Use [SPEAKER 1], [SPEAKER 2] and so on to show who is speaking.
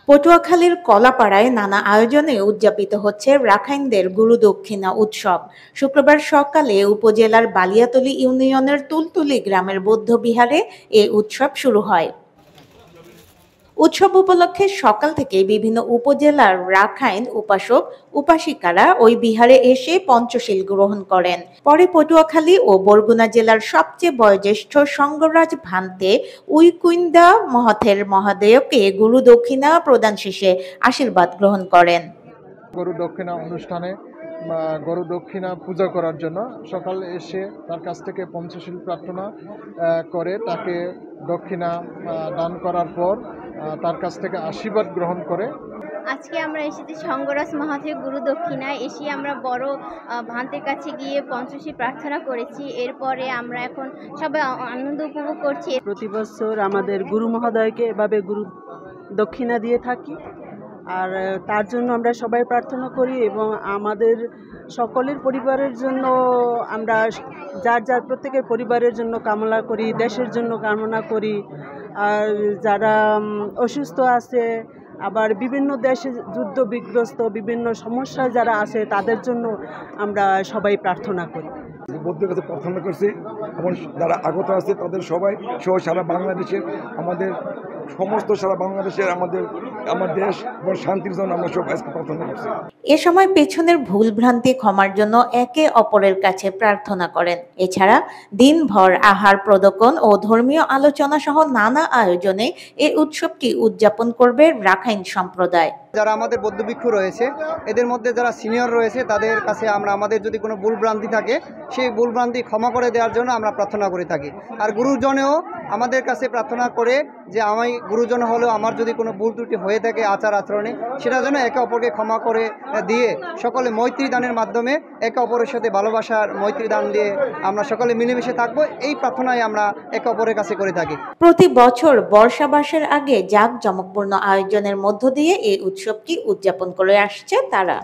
[SPEAKER 1] পটুয়াখালীর কলাপাড়ায় নানা আয়োজনে উদযাপিত হচ্ছে রাখাইনদের গুরুদক্ষিণা উৎসব। শুক্রবার সকালে উপজেলার বালিয়াতলী ইউনিয়নের তুলতুলি গ্রামের বৌদ্ধবিহারে এ উৎসব শুরু হয়। উৎসব উপলক্ষে সকাল থেকে বিভিন্ন উপজেলার রাখাইন উপাসক উপাসিকারা ওই বিহারে এসে পঞ্চশীল গ্রহণ করেন। পরে পটুয়াখালী ও বরগুনা জেলার সবচেয়ে বয়োজ্যেষ্ঠ সঙ্গরাজ ভান্তে উইকুইন্দা মহথের মহাদেবকে গুরু দক্ষিণা প্রদান শেষে আশীর্বাদ গ্রহণ করেন।
[SPEAKER 2] গরু দক্ষিণা অনুষ্ঠানে গরু দক্ষিণা পূজা করার জন্য সকালে এসে তার কাছ থেকে পঞ্চশীল প্রার্থনা করে তাকে দক্ষিণা দান করার পর তার কাছ থেকে আশীর্বাদ গ্রহণ করে।
[SPEAKER 3] আজকে আমরা এসেছি সঙ্গরাজ মহাদেব গুরু দক্ষিণায় এসে আমরা বড় ভান্তের কাছে গিয়ে পঞ্চশীল প্রার্থনা করেছি। এরপরে আমরা এখন সবাই আনন্দ উপভোগ করছি।
[SPEAKER 4] প্রতি বছর আমাদের গুরু মহোদয়কে এভাবে গুরু দক্ষিণা দিয়ে থাকি, আর তার জন্য আমরা সবাই প্রার্থনা করি এবং আমাদের সকলের পরিবারের জন্য আমরা যার প্রত্যেকের পরিবারের জন্য কামনা করি, দেশের জন্য কামনা করি। আর যারা অসুস্থ আছে, আবার বিভিন্ন দেশে যুদ্ধ বিগ্রস্ত বিভিন্ন সমস্যায় যারা আছে তাদের জন্য আমরা সবাই প্রার্থনা করি।
[SPEAKER 5] বৌদ্ধের কাছে প্রার্থনা করছি এবং যারা আগত আছে তাদের সবাই সহ সারা বাংলাদেশের আমাদের সমস্ত সারা বাংলাদেশের আমার দেশ এবং শান্তির জন্য আমরা সব আজকে প্রার্থনা করছি।
[SPEAKER 1] এ সময় পেছনের ভুল ভ্রান্তি ক্ষমার জন্য একে অপরের কাছে প্রার্থনা করেন। এছাড়া দিনভর আহার প্রদর্শন ও ধর্মীয় আলোচনা সহ নানা আয়োজনে এই উৎসবটি উদযাপন করবে রাখাইন সম্প্রদায়।
[SPEAKER 6] যারা আমাদের বৌদ্ধ ভিক্ষু রয়েছে, এদের মধ্যে যারা সিনিয়র রয়েছে তাদের কাছে আমরা আমাদের যদি কোনো ভুলভ্রান্তি থাকে সেই ভুলভ্রান্তি ক্ষমা করে দেওয়ার জন্য আমরা প্রার্থনা করে থাকি। আর গুরুজনেও আমাদের কাছে প্রার্থনা করে যে আমি গুরুজন হলেও আমার যদি কোনো ভুল ত্রুটি হয়ে থাকে আচার আচরণে, সেটা যেন একে অপরকে ক্ষমা করে দিয়ে সকলে মৈত্রী দানের মাধ্যমে একে অপরের সাথে ভালোবাসার মৈত্রী দান দিয়ে আমরা সকলে মিলেমিশে থাকবো, এই প্রার্থনাই আমরা একে অপরের কাছে করে থাকি।
[SPEAKER 1] প্রতি বছর বর্ষাবাসের আগে জাঁকজমকপূর্ণ আয়োজনের মধ্য দিয়ে এই উৎসবটি উদযাপন করে আসছে তারা।